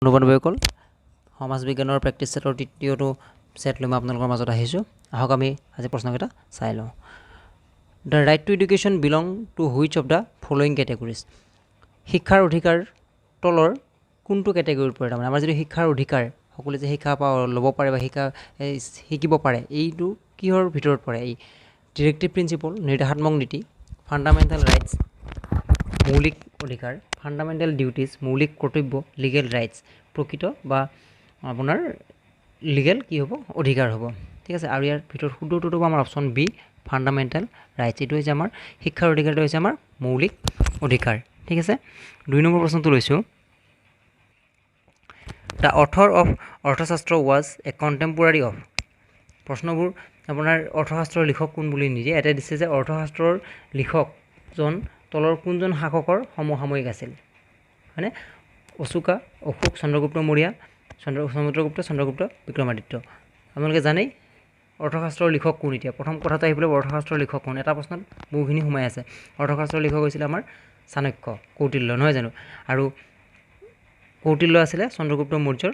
অনুবাদকল সমাজ বিজ্ঞানৰ প্ৰেক্টিছ সেটৰ তৃতীয়টো সেট লৈ মই আপোনালোকৰ মাজত আহিছোঁ। আহক আমি আজি প্ৰশ্নকেইটা চাই লওঁ। The right to education belong to which of the following categories. শিক্ষাৰ অধিকাৰ তলৰ কোনটো কেটেগৰীৰ পৰে? তাৰমানে আমাৰ যদি শিক্ষাৰ অধিকাৰ সকলোৱে যে শিক্ষা ল'ব পাৰে বা শিকিব পাৰে, এইটো কিহৰ ভিতৰত পৰে? এই ডিৰেক্টিভ প্ৰিন্সিপল, নিৰ্দেশাত্মক নীতি, ফাণ্ডামেণ্টেল ৰাইটছ, মৌলিক অধিকাৰ, ফাণ্ডামেণ্টেল ডিউটিজ, মৌলিক কৰ্তব্য, লিগেল ৰাইটছ, প্ৰকৃত বা আপোনাৰ লিগেল কি হ'ব? অধিকাৰ হ'ব। ঠিক আছে, আৰু ইয়াৰ ভিতৰত শুদ্ধটো হ'ব আমাৰ অপশ্যন বি, ফাণ্ডামেণ্টেল ৰাইটছ। এইটো হৈছে আমাৰ শিক্ষাৰ অধিকাৰটো হৈছে আমাৰ মৌলিক অধিকাৰ। ঠিক আছে, 2 নম্বৰ প্ৰশ্নটো লৈছোঁ। The author of Arthashastra was a contemporary of. প্ৰশ্নবোৰ আপোনাৰ অৰ্থশাস্ত্ৰৰ লিখক কোন বুলি নিদিয়ে। এটা দিছে যে অৰ্থশাস্ত্ৰৰ লিখকজন তলৰ কোনজন শাসকৰ সমসাময়িক আছিল? হয়নে? অশোকা, অশোক, চন্দ্ৰগুপ্ত মৌৰ্য, চন্দ্ৰগুপ্ত বিক্ৰমাদিত্য। আপোনালোকে জানেই অৰ্থশাস্ত্ৰৰ লিখক কোন। এতিয়া প্ৰথম কথাটো আহিবলৈ অৰ্থশাস্ত্ৰৰ লিখক কোন, এটা প্ৰশ্নত বহুখিনি সোমাই আছে। অৰ্থশাস্ত্ৰৰ লিখক হৈছিলে আমাৰ চাণক্য, কৌটিল্য, নহয় জানো? আৰু কৌটিল্য আছিলে চন্দ্ৰগুপ্ত মৌৰ্যৰ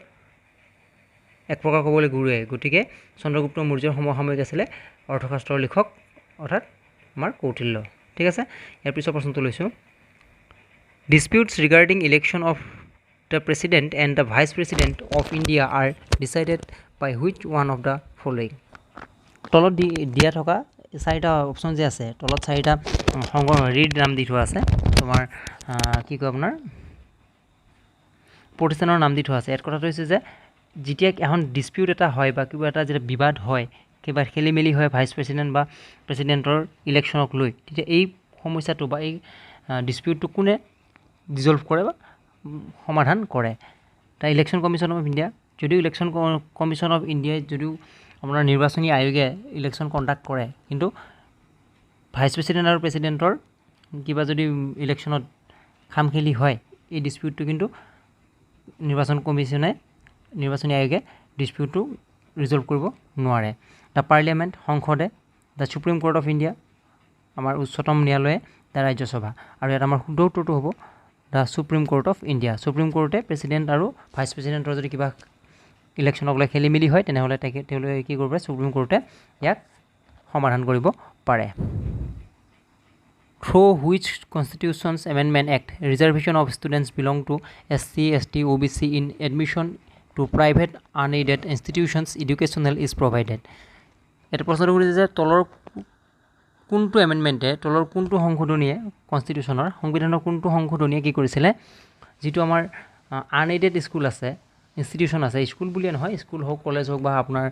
এক প্ৰকাৰ ক'বলৈ গুৰুৱে। গতিকে চন্দ্ৰগুপ্ত মৌৰ্যৰ সমসাময়িক আছিলে অৰ্থশাস্ত্ৰৰ লিখক, অৰ্থাৎ আমাৰ কৌটিল্য। ঠিক আছে, ইয়াৰ পিছৰ প্ৰশ্নটো লৈছোঁ। Disputes regarding election of the president and the vice president of India are decided by which one of the following. তলত দিয়া থকা 4টা অপশ্যন যে আছে, তলত 4টা সংগঠনৰ নাম দি থোৱা আছে, তোমাৰ কি কয় আপোনাৰ প্ৰতিষ্ঠানৰ নাম দি থোৱা আছে। ইয়াত কথাটো হৈছে যে যেতিয়া এখন ডিছপিউট এটা হয় বা কিবা এটা যেতিয়া বিবাদ হয়, কিবা খেলি মেলি হয় ভাইচ প্ৰেচিডেণ্ট বা প্ৰেচিডেণ্টৰ ইলেকশ্যনক লৈ, তেতিয়া এই সমস্যাটো বা এই ডিছপিউটটো কোনে ডিজল্ভ কৰে বা সমাধান কৰে? তাৰ ইলেকশ্যন কমিশ্যন অফ ইণ্ডিয়া। যদিও ইলেকশ্যন কমিশ্যন অফ ইণ্ডিয়াই যদিও আপোনাৰ নিৰ্বাচনী আয়োগে ইলেকশ্যন কণ্ডাক্ট কৰে, কিন্তু ভাইচ প্ৰেচিডেণ্ট আৰু প্ৰেচিডেণ্টৰ কিবা যদি ইলেকশ্যনত খামখেলি হয়, এই ডিছপিউটটো কিন্তু নিৰ্বাচনী আয়োগে ডিছপিউটটো ৰিজল্ভ কৰিব নোৱাৰে। দ্য পাৰ্লিয়ামেণ্ট, সংসদে, the supreme court of India, আমাৰ উচ্চতম ন্যায়ালয়ে, দ্য ৰাজ্যসভা। আৰু ইয়াত আমাৰ শুদ্ধ উত্তৰটো হ'ব the supreme court of India. Supreme কোৰ্টে প্ৰেচিডেণ্ট আৰু ভাইচ প্ৰেচিডেণ্টৰ যদি কিবা ইলেকশ্যনক লৈ খেলি মেলি হয়, তেনেহ'লে তেওঁলোকে কি কৰিব পাৰে? ছুপ্ৰিম কোৰ্টে ইয়াক সমাধান কৰিব পাৰে। Through which constitution's amendment act reservation of students belong to SC, ST, OBC in admission to private unaided institutions educational is provided. এটা প্ৰশ্নটো সুধিছে যে তলৰ কোনটো এমেণ্ডমেণ্টে, তলৰ কোনটো সংশোধনীয়ে সংবিধানৰ কোনটো সংশোধনীয়ে কি কৰিছিলে? যিটো আমাৰ আনএইডেড স্কুল আছে, ইনষ্টিটিউশ্যন আছে, স্কুল বুলিয়ে নহয়, স্কুল হওক, কলেজ হওক বা আপোনাৰ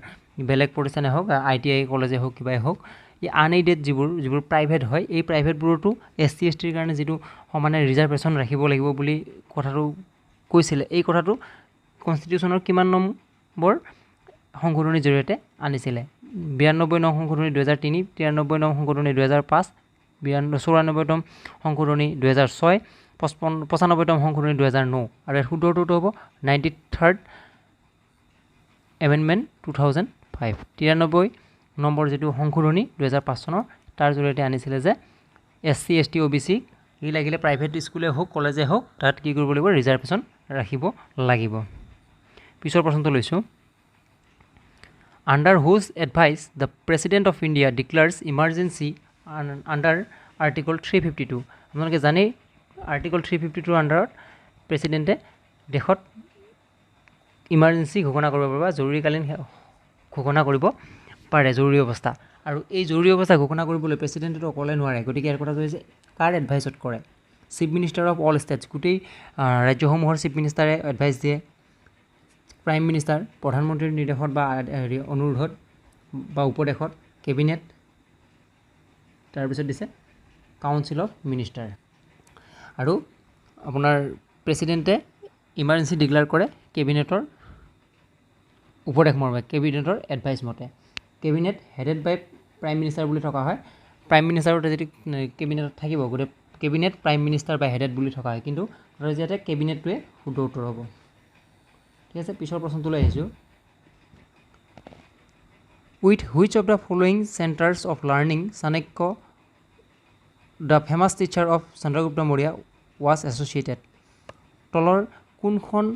বেলেগ প্ৰতিষ্ঠানে হওক, ITI কলেজে হওক, কিবাই হওক, এই আনএইডেড যিবোৰ প্ৰাইভেট হয়, এই প্ৰাইভেটবোৰতো SC, STৰ কাৰণে যিটো সমানে ৰিজাৰ্ভেশ্যন ৰাখিব লাগিব বুলি কথাটো কৈছিলে, এই কথাটো কনষ্টিটিউশ্যনৰ কিমান নম্বৰ সংশোধনীৰ জৰিয়তে আনিছিলে? 92 নং সংশোধনী 2003, 93 নং সংশোধনী 2005, 94তম সংশোধনী 2006, 95তম সংশোধনী 2009, আৰু ইয়াৰ শুদ্ধটো হ'ব 93rd এমেণ্ডমেণ্ট 2005। 93 নম্বৰ যিটো সংশোধনী 2005 চনৰ, তাৰ জৰিয়তে আনিছিলে যে SC, ST, OBC ই লাগিলে প্ৰাইভেট স্কুলে হওক, কলেজে হওক, তাত কি কৰিব লাগিব? ৰিজাৰ্ভেশ্যন ৰাখিব লাগিব। পিছৰ প্ৰশ্নটো লৈছোঁ। Under whose advice the president of India declares emergency under article 352। আপোনালোকে জানেই আৰ্টিকল 352ৰ আণ্ডাৰত প্ৰেচিডেণ্টে দেশত ইমাৰ্জেঞ্চি ঘোষণা কৰিব পাৰে বা জৰুৰীকালীন ঘোষণা কৰিব পাৰে, জৰুৰী অৱস্থা। আৰু এই জৰুৰী অৱস্থা ঘোষণা কৰিবলৈ প্ৰেচিডেণ্টেতো অকলে নোৱাৰে। গতিকে ইয়াৰ কথাটো হৈছে কাৰ এডভাইচত কৰে? Chief minister of all states, গোটেই ৰাজ্যসমূহৰ চিফ মিনিষ্টাৰে এডভাইচ দিয়ে। প্ৰাইম মিনিষ্টাৰ, প্ৰধানমন্ত্ৰীৰ নিৰ্দেশত বা অনুৰোধত বা উপদেশত কেবিনেট, তাৰপিছত দিছে কাউন্সিল অফ মিনিষ্টাৰ। আৰু আপোনাৰ প্ৰেচিডেণ্টে ইমাৰ্জেঞ্চি ডিক্লেয়াৰ কৰে কেবিনেটৰ উপদেশ মৰ্মে, কেবিনেটৰ এডভাইচ মতে। কেবিনেট হেডেড বাই প্ৰাইম মিনিষ্টাৰ বুলি থকা হয়। প্ৰাইম মিনিষ্টাৰতে যদি কেবিনেটত থাকিব, গোটেই কেবিনেট প্ৰাইম মিনিষ্টাৰ বাই হেডেড বুলি থকা হয়, কিন্তু ইয়াতে কেবিনেটটোৱে শুদ্ধ উত্তৰ হ'ব। ঠিক আছে, পিছৰ প্ৰশ্নটোলৈ আহিছোঁ। With which of the following centres of learning Chanakya the famous teacher of Chandragupta Maurya was associated. তলৰ কোনখন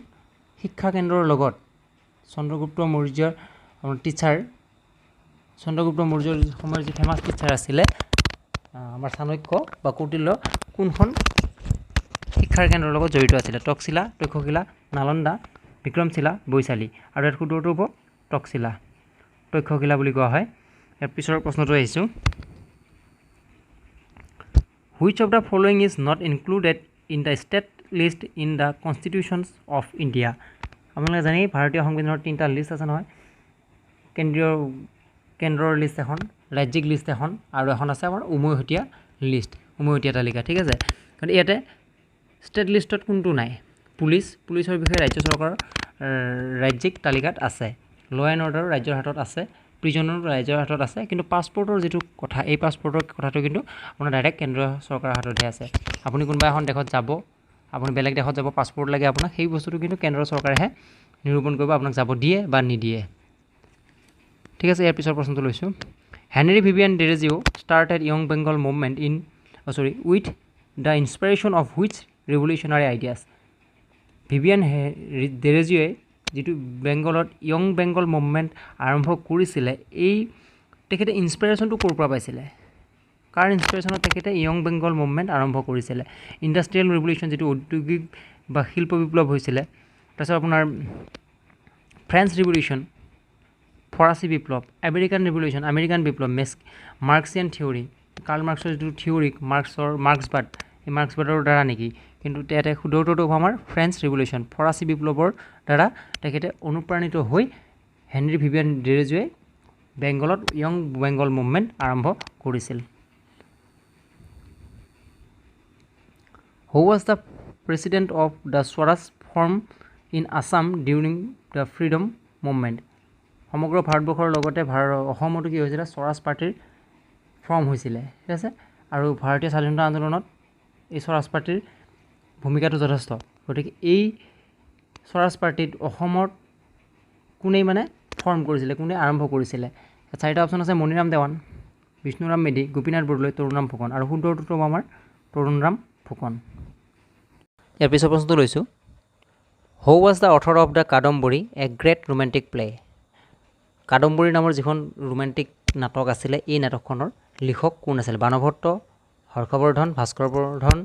শিক্ষা কেন্দ্ৰৰ লগত চন্দ্ৰগুপ্ত মৌৰ্যৰ টিচাৰ চন্দ্ৰগুপ্ত মৌৰ্যৰ সময়ৰ যি ফেমাছ টিচাৰ আছিলে আমাৰ চাণক্য বা কৌটিল্য কোনখন শিক্ষাৰ কেন্দ্ৰৰ লগত জড়িত আছিলে তক্ষশিলা তক্ষশিলা নালন্দা বিক্ৰমশিলা বৈশালী আৰু ইয়াৰ শুদ্ধটো হ'ব তক্ষশিলা তক্ষশিলা বুলি কোৱা হয় ইয়াৰ পিছৰ প্ৰশ্নটো আহিছোঁ Which of the following is not included in the state list in the constitutions of India আপোনালোকে জানেই ভাৰতীয় সংবিধানৰ তিনিটা লিষ্ট আছে নহয় কেন্দ্ৰৰ লিষ্ট এখন ৰাজ্যিক লিষ্ট এখন আৰু এখন আছে আমাৰ উমৈহতীয়া লিষ্ট উমৈহতীয়া তালিকা ঠিক আছে কাৰণ ইয়াতে ষ্টেট লিষ্টত কোনটো নাই পুলিচৰ বিষয়ে ৰাজ্য চৰকাৰৰ ৰাজ্যিক তালিকাত আছে ল এণ্ড অৰ্ডাৰ ৰাজ্যৰ হাতত আছে প্ৰিজনৰ ৰাজ্যৰ হাতত আছে কিন্তু পাছপৰ্টৰ যিটো কথা এই পাছপৰ্টৰ কথাটো কিন্তু আপোনাৰ ডাইৰেক্ট কেন্দ্ৰীয় চৰকাৰৰ হাততহে আছে আপুনি কোনোবা এখন দেশত যাব আপুনি বেলেগ দেশত যাব পাছপৰ্ট লাগে আপোনাক সেই বস্তুটো কিন্তু কেন্দ্ৰীয় চৰকাৰেহে নিৰূপণ কৰিব আপোনাক যাব দিয়ে বা নিদিয়ে ঠিক আছে ইয়াৰ পিছৰ প্ৰশ্নটো লৈছোঁ Henry Vivian Derozio started Young Bengal movement with the inspiration of which revolutionary ideas Vivian ডেৰেজিঅ'য়ে যিটো বেংগলত য়ং বেংগল মুভমেণ্ট আৰম্ভ কৰিছিলে এই তেখেতে ইনস্পিৰেশ্যনটো ক'ৰ পৰা পাইছিলে কাৰ ইনস্পিৰেশ্যনত তেখেতে য়ং বেংগল মুভমেণ্ট আৰম্ভ কৰিছিলে ইণ্ডাষ্ট্ৰিয়েল ৰিভলিউশ্যন যিটো ঔদ্যোগিক বা শিল্প বিপ্লৱ হৈছিলে তাৰপিছত আপোনাৰ ফ্ৰেঞ্চ ৰিভলিউশ্যন ফৰাচী বিপ্লৱ আমেৰিকান ৰিভলিউশ্যন আমেৰিকান বিপ্লৱ মাৰ্ক্সিয়ান থিয়ৰী কাৰ্ল মাৰ্ক্সৰ যিটো থিয়ৰী মাৰ্ক্সবাদ এই মাৰ্ক্সবাদৰ দ্বাৰা নেকি কিন্তু ইয়াতে শুদ্ধটো হ'ব আমাৰ ফ্ৰেঞ্চ ৰিভলিউশ্যন ফৰাচী বিপ্লৱৰ দ্বাৰা তেখেতে অনুপ্ৰাণিত হৈ হেনৰি ভিভিয়ান ডেৰেজিঅ'য়ে বেংগলত য়ং বেংগল মুভমেণ্ট আৰম্ভ কৰিছিল who was the president of the Swaraj form in Assam during the freedom movement সমগ্ৰ ভাৰতবৰ্ষৰ লগতে অসমতো কি হৈছিলে স্বৰাজ পাৰ্টীৰ ফৰ্ম হৈছিলে ঠিক আছে আৰু ভাৰতীয় স্বাধীনতা আন্দোলনত এই স্বৰাজ পাৰ্টীৰ ভূমিকাটো যথেষ্ট গতিকে এই স্বৰাজ পাৰ্টীত অসমত কোনেই মানে ফৰ্ম কৰিছিলে কোনে আৰম্ভ কৰিছিলে চাৰিটা অপশ্যন আছে মণিৰাম দেৱান বিষ্ণুৰাম মেধি গোপীনাথ বৰদলৈ তৰুণৰাম ফুকন আৰু শুদ্ধটো আমাৰ তৰুণৰাম ফুকন ইয়াৰ পিছৰ প্ৰশ্নটো লৈছোঁ হু was the author of the Kadambari A great romantic play Kadambari নামৰ যিখন ৰোমেণ্টিক নাটক আছিলে এই নাটকখনৰ লিখক কোন আছিল বাণভট্ট হৰ্ষবৰ্ধন ভাস্কৰবৰ্ধন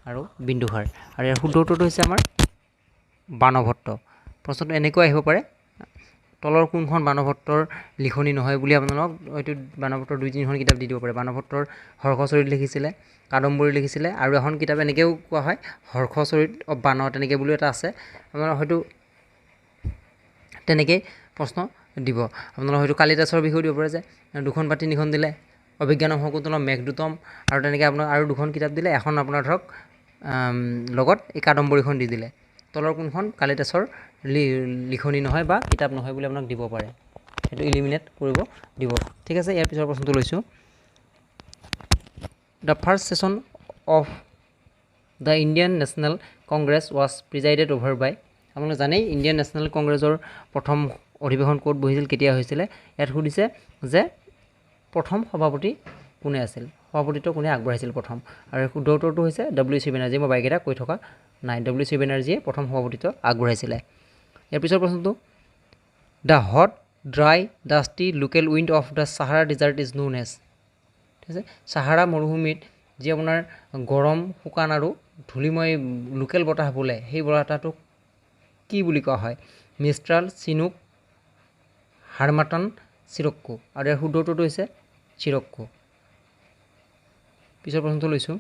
আৰু বিন্দুসাৰ আৰু ইয়াৰ শুদ্ধটো হৈছে আমাৰ বাণভট্ট প্ৰশ্নটো এনেকৈ আহিব পাৰে তলৰ কোনখন বাণভট্টৰ লিখনি নহয় বুলি আপোনালোকক হয়তো বাণভট্টৰ 2-3খন কিতাপ দি দিব পাৰে বাণভট্টৰ হৰ্ষচৰিত লিখিছিলে কাদম্বৰী লিখিছিলে আৰু এখন কিতাপ এনেকৈও কোৱা হয় হৰ্ষচৰিত বাণ তেনেকৈ বুলিও এটা আছে আপোনাৰ হয়তো তেনেকৈ প্ৰশ্ন দিব আপোনালোক হয়তো কালিদাসৰ বিষয়েও দিব পাৰে যে দুখন বা তিনিখন দিলে অভিজ্ঞানম শকুন্তলম মেঘদূতম আৰু তেনেকৈ আপোনাৰ আৰু দুখন কিতাপ দিলে এখন আপোনাৰ ধৰক লগত এই কাদম্বৰীখন দি দিলে তলৰ কোনখন কালিদাসৰ লিখনি নহয় বা কিতাপ নহয় বুলি আপোনাক দিব পাৰে সেইটো ইলিমিনেট কৰিব দিব ঠিক আছে ইয়াৰ পিছৰ প্ৰশ্নটো লৈছোঁ the first session of the Indian national Congress was presided over by আপোনালোকে জানেই ইণ্ডিয়ান নেশ্যনেল কংগ্ৰেছৰ প্ৰথম অধিৱেশন ক'ত বহিছিল কেতিয়া হৈছিলে ইয়াত সুধিছে যে প্ৰথম সভাপতি কোনে আছিল সভাপতিত্ব কোনে আগবঢ়াইছিল প্ৰথম আৰু শুদ্ধটো হৈছে WC বেনাৰ্জী মই বাইকেইটা কৈ থকা নাই WC বেনাৰ্জীয়ে প্ৰথম সভাপতিত্ব আগবঢ়াইছিলে ইয়াৰ পিছৰ প্ৰশ্নটো the hot dry dusty local wind of the Sahara desert is known as ঠিক আছে ছাহাৰা মৰুভূমিত যি আপোনাৰ গৰম শুকান আৰু ধূলিময় লোকেল বতাহ বোলে সেই বতাহটোক কি বুলি কোৱা হয় মিষ্ট্ৰাল চিনুক হাৰমাটন চিৰক্কু আৰু ইয়াৰ শুদ্ধটো হৈছে চিৰক্কু পিছৰ প্ৰশ্নটো লৈছোঁ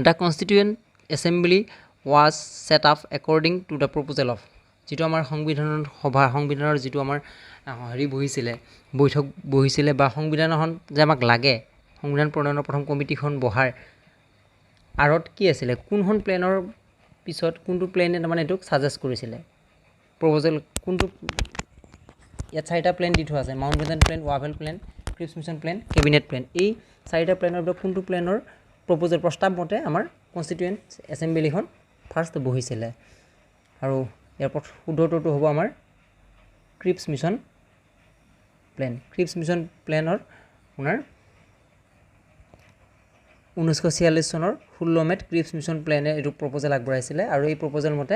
the constituent assembly was set up according to the proposal of যিটো আমাৰ সংবিধানৰ যিটো আমাৰ বৈঠক বহিছিলে বা সংবিধানখন যে আমাক লাগে সংবিধান প্ৰণয়নৰ প্ৰথম কমিটিখন বহাৰ আঁৰত কি আছিলে কোনখন প্লেনৰ পিছত কোনটো প্লেনে তাৰমানে এইটোক ছাজেষ্ট কৰিছিলে প্ৰপ'জেল কোনটো ইয়াত চাৰিটা প্লেন দি থোৱা আছে Mountbatten plan Wavell plan Cripps mission plan cabinet plan এই চাৰিটা প্লেনৰ ভিতৰত কোনটো প্লেনৰ প্ৰস্তাৱ মতে আমাৰ কনষ্টিটিউৱেণ্ট এছেম্বলিখন ফাৰ্ষ্ট বহিছিলে আৰু ইয়াৰ শুদ্ধটো হ'ব আমাৰ ক্ৰিপছ মিছন প্লেনৰ আপোনাৰ 1946 চনৰ 16 মে'ত ক্ৰিপছ মিছন প্লেনে এইটো প্ৰপ'জেল আগবঢ়াইছিলে আৰু এই প্ৰপ'জেল মতে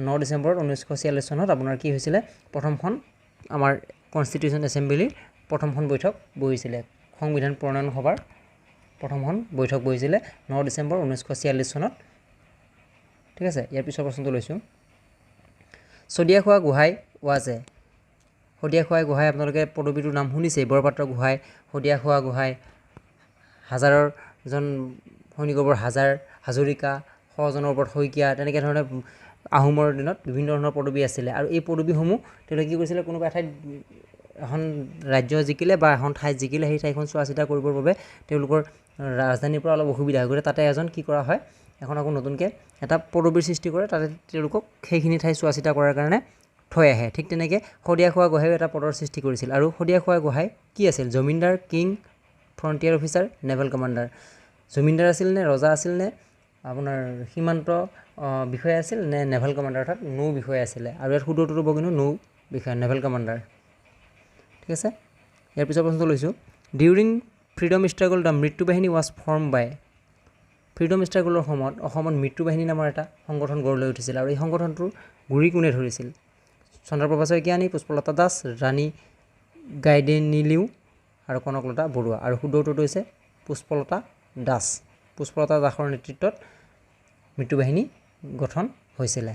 9 ডিচেম্বৰত 1946 চনত আপোনাৰ কি হৈছিলে প্ৰথমখন আমাৰ কনষ্টিটিউশ্যন এছেম্বলিৰ প্ৰথমখন বৈঠক বহিছিলে সংবিধান প্ৰণয়ন সভাৰ প্ৰথমখন বৈঠক বহিছিলে 9 ডিচেম্বৰ 1946 চনত ঠিক আছে ইয়াৰ পিছৰ প্ৰশ্নটো লৈছোঁ শদিয়াখোৱা গোহাঁই ৱাজে শদিয়াখোৱা গোহাঁই আপোনালোকে পদবীটোৰ নাম শুনিছে বৰপাত্ৰ গোহাঁই শদিয়াখোৱা গোহাঁই হাজাৰৰ জন সৈনিকৰ হাজাৰ হাজৰিকা সজনৰ ওপৰত শইকীয়া তেনেকৈ ধৰণে আহোমৰ দিনত বিভিন্ন ধৰণৰ পদবী আছিলে আৰু এই পদবীসমূহ তেওঁলোকে কি কৰিছিলে কোনোবা এঠাইত এখন ৰাজ্য জিকিলে বা এখন ঠাইত জিকিলে সেই ঠাইখন চোৱা চিতা কৰিবৰ বাবে তেওঁলোকৰ ৰাজধানীৰ পৰা অলপ অসুবিধা হৈ গ'লে তাতে এজন কি কৰা হয় এখন আকৌ নতুনকৈ এটা পদবীৰ সৃষ্টি কৰে তাতে তেওঁলোকক সেইখিনি ঠাই চোৱা চিতা কৰাৰ কাৰণে থৈ আহে ঠিক তেনেকৈ শদিয়াখোৱা গোহাঁইও এটা পদৰ সৃষ্টি কৰিছিল আৰু শদিয়াখোৱা গোহাঁই কি আছিল জমিনদাৰ king frontier officer naval commander জমিনদাৰ আছিল নে ৰজা আছিল নে আপোনাৰ সীমান্ত বিষয়া আছিল নে নেভেল কমাণ্ডাৰ অৰ্থাৎ নৌ বিষয়া আছিলে আৰু ইয়াত শুদ্ধটো হ'ব কিন্তু নৌ বিষয়া নেভেল কমাণ্ডাৰ ঠিক আছে ইয়াৰ পিছৰ প্ৰশ্নটো লৈছোঁ ডিউৰিং ফ্ৰীডম ষ্ট্ৰাগল দ্য মৃত্যু বাহিনী ৱাজ ফৰ্ম বাই ফ্ৰীডম ষ্ট্ৰাগলৰ সময়ত অসমত মৃত্যু বাহিনী নামৰ এটা সংগঠন গঢ় লৈ উঠিছিল আৰু এই সংগঠনটোৰ গুৰি কোনে ধৰিছিল চন্দ্ৰপ্ৰভা শইকীয়ানী পুষ্পলতা দাস ৰাণী গাইডেনিলিউ আৰু কনকলতা বৰুৱা আৰু শুদ্ধ উত্তৰটো হৈছে পুষ্পলতা দাস পুষ্পলতা দাসৰ নেতৃত্বত মৃত্যু বাহিনী গঠন হৈছিলে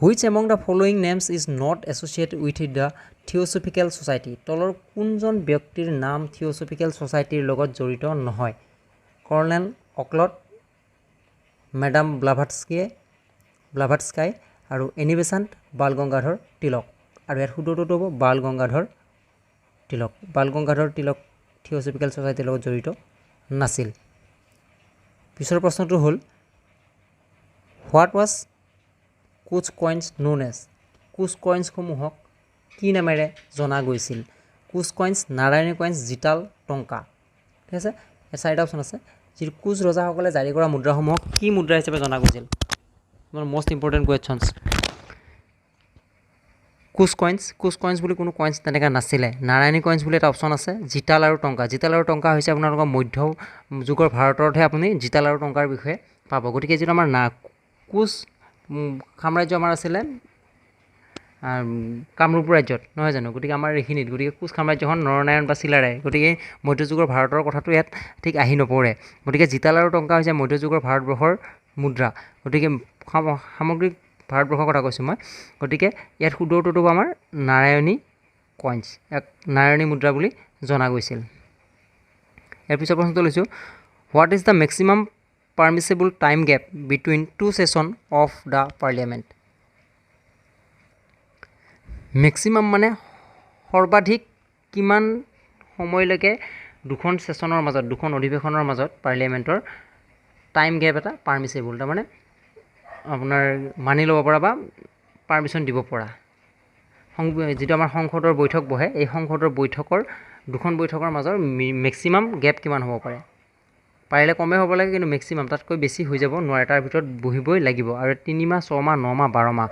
which among the following names is not associated with the theosophical society তলৰ কোনজন ব্যক্তিৰ নাম থিঅ'চফিকেল ছ'চাইটিৰ লগত জড়িত নহয় কৰ্নেল অকলট মেডাম ব্লাভাটস্কাই আৰু এনি বেচাণ্ট বাল গংগাধৰ তিলক আৰু ইয়াত শুদ্ধটো হ'ব বাল গংগাধৰ তিলক থিঅ'চফিকেল ছ'চাইটিৰ লগত জড়িত নাছিল পিছৰ প্ৰশ্নটো হ'ল what was Koch coins known as Koch কইন্সসমূহক কি নামেৰে জনা গৈছিল কোচ কইন্স নাৰায়ণী কইন্স জিতাল টংকা ঠিক আছে ইয়াত চাৰিটা অপশ্যন আছে যিটো কোচ ৰজাসকলে জাৰি কৰা মুদ্ৰাসমূহক কি মুদ্ৰা হিচাপে জনা গৈছিল মষ্ট ইম্পৰ্টেণ্ট কুৱেশ্যনছ কোচ কইন্স বুলি কোনো কইন্স তেনেকৈ নাছিলে নাৰায়ণী কইন্স বুলি এটা অপশ্যন আছে জিতাল আৰু টংকা হৈছে আপোনালোকৰ মধ্য যুগৰ ভাৰততহে আপুনি জিতাল আৰু টংকাৰ বিষয়ে পাব গতিকে যিটো আমাৰ কোচ সাম্ৰাজ্য আমাৰ আছিলে কামৰূপ ৰাজ্যত নহয় জানো গতিকে আমাৰ এইখিনিত গতিকে কোচ সাম্ৰাজ্যখন নৰনাৰায়ণ বা চিলাৰায় গতিকে মধ্যযুগৰ ভাৰতৰ কথাটো ইয়াত ঠিক আহি নপৰে গতিকে জিতাল আৰু টংকা হৈছে মধ্যযুগৰ ভাৰতবৰ্ষৰ মুদ্ৰা গতিকে সামগ্ৰিক ভাৰতবৰ্ষৰ কথা কৈছোঁ মই গতিকে ইয়াত শুদ্ধ উত্তৰটো আমাৰ নাৰায়ণী কইন্স ইয়াক নাৰায়ণী মুদ্ৰা বুলি জনা গৈছিল ইয়াৰ পিছৰ প্ৰশ্নটো লৈছোঁ what is the maximum permissible time gap between two session of the parliament maximum মানে সৰ্বাধিক কিমান সময়লৈকে দুখন ছেশ্যনৰ মাজত দুখন অধিৱেশনৰ মাজত পাৰ্লিয়ামেণ্টৰ টাইম গেপ এটা পাৰ্মিছেবল তাৰমানে আপোনাৰ মানি ল'ব পৰা বা পাৰ্মিশ্যন দিব পৰা যিটো আমাৰ সংসদৰ বৈঠক বহে এই সংসদৰ বৈঠকৰ দুখন বৈঠকৰ মাজৰ মেক্সিমাম গেপ কিমান হ'ব পাৰে পাৰিলে কমেই হ'ব লাগে কিন্তু মেক্সিমাম তাতকৈ বেছি হৈ যাব নোৱাৰে তাৰ ভিতৰত বহিবই লাগিব আৰু 3 মাহ 6 মাহ 9 মাহ 12 মাহ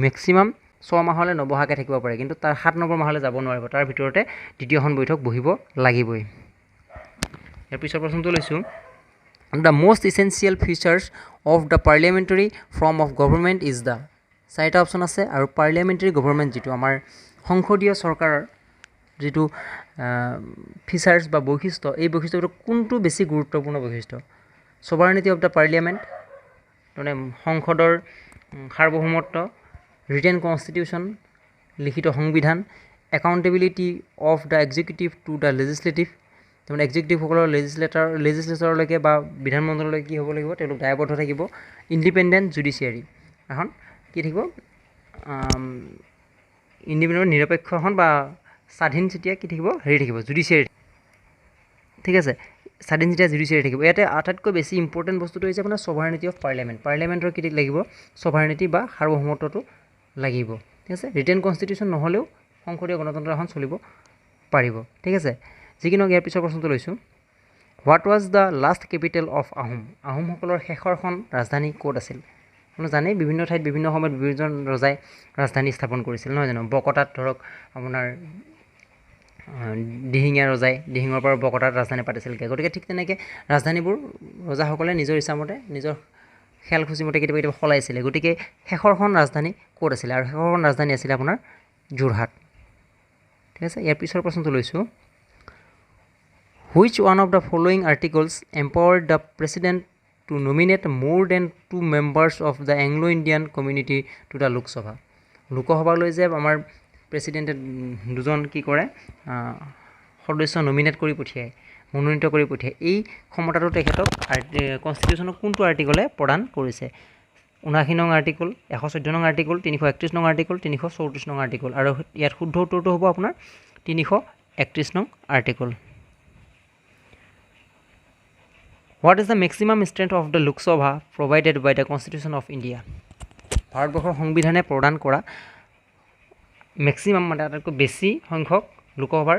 মেক্সিমাম 6 মাহলৈ নবহাকৈ থাকিব পাৰে কিন্তু তাৰ 7 নম্বৰ মাহলৈ যাব নোৱাৰিব তাৰ ভিতৰতে দ্বিতীয়খন বৈঠক বহিব লাগিবই ইয়াৰ পিছৰ প্ৰশ্নটো লৈছোঁ the most essential features of the parliamentary form of government is the চাৰিটা অপশ্যন আছে আৰু পাৰ্লিয়ামেণ্টাৰী গভৰ্ণমেণ্ট যিটো আমাৰ সংসদীয় চৰকাৰৰ যিটো ফিচাৰ্ছ বা বৈশিষ্ট্য এই বৈশিষ্ট্যটো কোনটো বেছি গুৰুত্বপূৰ্ণ বৈশিষ্ট্য ছভাৰনিটি অফ দ্য পাৰ্লিয়ামেণ্ট মানে সংসদৰ সাৰ্বভৌমত্ব ৰিটেন কনষ্টিটিউশ্যন লিখিত সংবিধান accountability of the executive to the legislative তাৰমানে এক্সিকিউটিভসকলৰ লেজিছলেটৰলৈকে বা বিধানমণ্ডললৈকে কি হ'ব লাগিব তেওঁলোক দায়বদ্ধ থাকিব ইণ্ডিপেণ্ডেণ্ট জুডিচিয়াৰী এখন কি থাকিব ইণ্ডিপেণ্ডেণ্ট নিৰপেক্ষ এখন বা স্বাধীন চিতিয়া কি থাকিব থাকিব জুডিচিয়াৰী ঠিক আছে স্বাধীন চিতিয়া জুডিচিয়াৰী থাকিব ইয়াতে আটাইতকৈ বেছি ইম্পৰ্টেণ্ট বস্তুটো হৈছে আপোনাৰ ছভাৰনিটি অফ পাৰ্লিয়ামেণ্টৰ কি লাগিব ছভাৰনিটি বা সাৰ্বভৌমত্বটো লাগিব ঠিক আছে ৰিটেন কনষ্টিটিউশ্যন নহ'লেও সংসদীয় গণতন্ত্ৰ এখন চলিব পাৰিব ঠিক আছে যি কি নহওক ইয়াৰ পিছৰ প্ৰশ্নটো লৈছোঁ what was the last capital of আহোমসকলৰ শেষৰখন ৰাজধানী ক'ত আছিল আপুনি জানেই বিভিন্ন ঠাইত বিভিন্ন সময়ত বিভিন্ন ৰজাই ৰাজধানী স্থাপন কৰিছিল নহয় জানো বকতাত ধৰক আপোনাৰ দিহিঙীয়া ৰজাই দিহিঙৰ পৰা বকতাত ৰাজধানী পাতিছিলগৈ। গতিকে ঠিক তেনেকৈ ৰাজধানীবোৰ ৰজাসকলে নিজৰ ইচ্ছামতে নিজৰ খেল খুচিমতে কেতিয়াবা কেতিয়াবা সলাইছিলে। গতিকে শেষৰখন ৰাজধানী ক'ত আছিলে? আৰু শেষৰখন ৰাজধানী আছিলে আপোনাৰ যোৰহাট। ঠিক আছে, ইয়াৰ পিছৰ প্ৰশ্নটো লৈছোঁ। Which one of the following articles empowered the president to nominate more than 2 members of the Anglo-Indian community to the Lok Sabha? লোকসভালৈ যে আমাৰ প্ৰেচিডেণ্টে দুজন কি কৰে সদস্য নমিনেট কৰি পঠিয়ায়, মনোনীত কৰি পঠিয়ায়। এই ক্ষমতাটো তেখেতক কনষ্টিটিউশ্যনৰ কোনটো আৰ্টিকলে প্ৰদান কৰিছে? 79 নং আৰ্টিকল, 114 নং আৰ্টিকল, 331 নং আৰ্টিকল, 334 নং আৰ্টিকল। আৰু ইয়াত শুদ্ধ উত্তৰটো হ'ব আপোনাৰ 331 নং article. What is the maximum strength of the Lok Sabha provided by the Constitution of India? ভাৰতবৰ্ষৰ সংবিধানে প্ৰদান কৰা মেক্সিমাম মানে আটাইতকৈ বেছি সংখ্যক লোকসভাৰ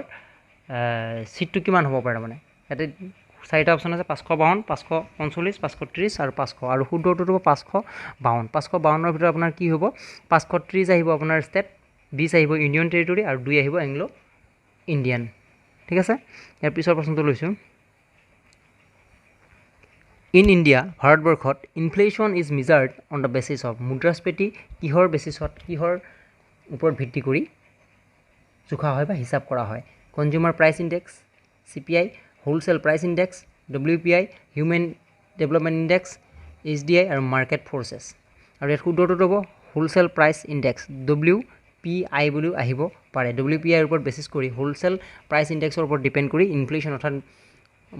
চিটটো কিমান হ'ব পাৰে? মানে ইয়াতে 4টা অপশ্যন আছে, 552, 545, 530 আৰু 500। আৰু শুদ্ধ উত্তৰটো হ'ব 552। 552ৰ ভিতৰত আপোনাৰ কি হ'ব? 530 আহিব আপোনাৰ ষ্টেট, 20 আহিব ইউনিয়ন টেৰিটৰী আৰু 2 আহিব এংলো ইণ্ডিয়ান। ঠিক আছে, ইয়াৰ পিছৰ প্ৰশ্নটো লৈছোঁ। ইন ইণ্ডিয়া, ভাৰতবৰ্ষত inflation is measured on the basis of, মুদ্ৰাস্ফীতি কিহৰ বেচিছত, কিহৰ ওপৰত ভিত্তি কৰি জোখা হয় বা হিচাপ কৰা হয়? Consumer price index, CPI, wholesale price index, WPI, human development index, HDI আৰু মাৰ্কেট ফ'ৰ্চেছ। আৰু ইয়াত শুদ্ধটো হ'ব হোলচেল প্ৰাইচ ইণ্ডেক্স, WPI বুলিও আহিব পাৰে। WPI ৰ ওপৰত বেচিছ কৰি হোলচেল প্ৰাইচ ইণ্ডেক্সৰ ওপৰত ডিপেণ্ড কৰি ইনফ্লেশ্যন অৰ্থাৎ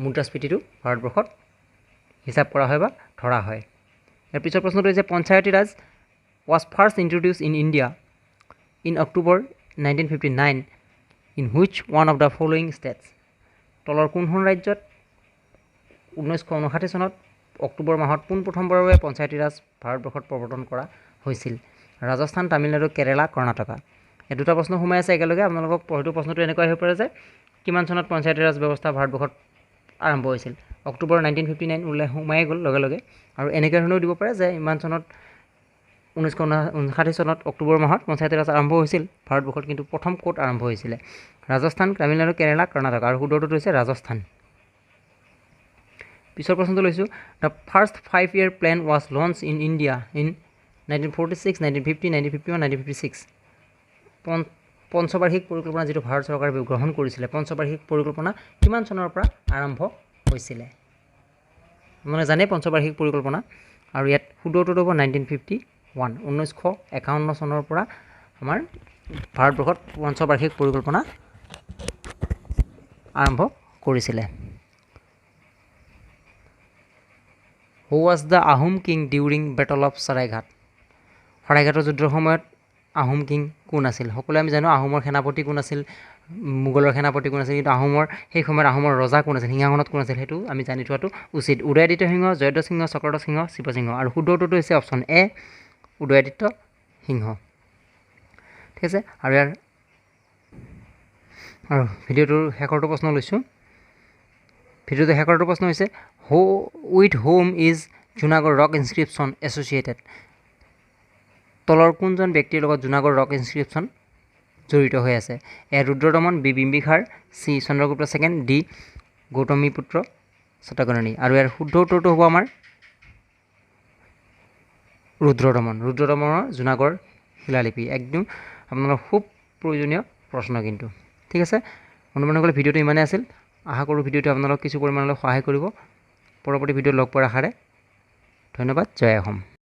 মুদ্ৰাস্ফীতিটো ভাৰতবৰ্ষত হিচাপ কৰা হয় বা ধৰা হয়। ইয়াৰ পিছৰ প্ৰশ্নটো হৈছে Panchayati Raj was first introduced in India in October 1959 in which one of the following states? তলৰ কোনখন ৰাজ্যত 1959 চনত অক্টোবৰ মাহত পোনপ্ৰথমবাৰৰ বাবে পঞ্চায়তী ৰাজ ভাৰতবৰ্ষত প্ৰৱৰ্তন কৰা হৈছিল? ৰাজস্থান, তামিলনাডু, কেৰেলা, কৰ্ণাটকা। এই দুটা প্ৰশ্ন সোমাই আছে একেলগে। আপোনালোকক হয়তো প্ৰশ্নটো এনেকুৱা হৈ পৰে যে কিমান চনত পঞ্চায়তী ৰাজ ব্যৱস্থা ভাৰতবৰ্ষত আৰম্ভ হৈছিল? অক্টোবৰ 1959 সোমাই গ'ল লগে লগে। আৰু এনেকৈ ধৰণেও দিব পাৰে যে ইমান চনত 1959 চনত অক্টোবৰ মাহত পঞ্চায়তী ৰাজ আৰম্ভ হৈছিল ভাৰতবৰ্ষত, কিন্তু প্ৰথম ক'ত আৰম্ভ হৈছিলে? ৰাজস্থান, তামিলনাডু, কেৰেলা, কৰ্ণাটক। আৰু শুদ্ধটো হৈছে ৰাজস্থান। পিছৰ প্ৰশ্নটো লৈছোঁ। The first 5-year plan was launch in India in 1946, 1950, 1951, 1956। পঞ্চবাৰ্ষিক পৰিকল্পনা যিটো ভাৰত চৰকাৰে গ্ৰহণ কৰিছিলে, পঞ্চবাৰ্ষিক পৰিকল্পনা কিমান চনৰ পৰা আৰম্ভ হৈছিলে? মানে জানে পঞ্চবাৰ্ষিক পৰিকল্পনা। আৰু ইয়াত শুদ্ধটো হ'ব 1951, 1951 চনৰ পৰা আমাৰ ভাৰতবৰ্ষত পঞ্চবাৰ্ষিক পৰিকল্পনা আৰম্ভ কৰিছিলে। হু was the Ahom king during battle of Saraighat? শৰাইঘাটৰ যুদ্ধৰ সময়ত আহোম কিং কোন আছিল? সকলোৱে আমি জানো আহোমৰ সেনাপতি কোন আছিল, মোগলৰ সেনাপতি কোন আছিল, কিন্তু আহোমৰ সেই সময়ত আহোমৰ ৰজা কোন আছিল, সিংহাসনত কোন আছিল, সেইটো আমি জানি থোৱাটো উচিত। উদয়াদিত্য সিংহ, জয়ধ্বজ সিংহ, চক্ৰধ্বজ সিংহ, শিৱসিংহ। আৰু শুদ্ধ উত্তৰটো হৈছে অপশ্যন এ, উদয়াদিত্য সিংহ। ঠিক আছে, আৰু ভিডিঅ'টোৰ শেষৰটো প্ৰশ্ন লৈছোঁ। ভিডিঅ'টোৰ শেষৰটো প্ৰশ্ন হৈছে with home is Junagadh rock inscription associated? তলৰ কোনজন ব্যক্তিৰ লগত জুনাগড় ৰক ইনস্ক্ৰিপশ্যন জড়িত হৈ আছে? A Rudradaman, B Bimbisara, C Chandragupta second, D Gautamiputra Satakarni. আৰু ইয়াৰ শুদ্ধ উত্তৰটো হ'ব আমাৰ ৰুদ্ৰদমন। ৰুদ্ৰদমনৰ জুনাগড় শিলালিপি একদম আপোনালোকৰ খুব প্ৰয়োজনীয় প্ৰশ্ন কিন্তু। ঠিক আছে, বন্ধুবান্ধৱসকলে ভিডিঅ'টো ইমানেই আছিল। আশা কৰোঁ ভিডিঅ'টো আপোনালোক কিছু পৰিমাণলৈ সহায় কৰিব। পৰৱৰ্তী ভিডিঅ'ত লগ পোৱাৰ আশাৰে ধন্যবাদ। জয় অসম।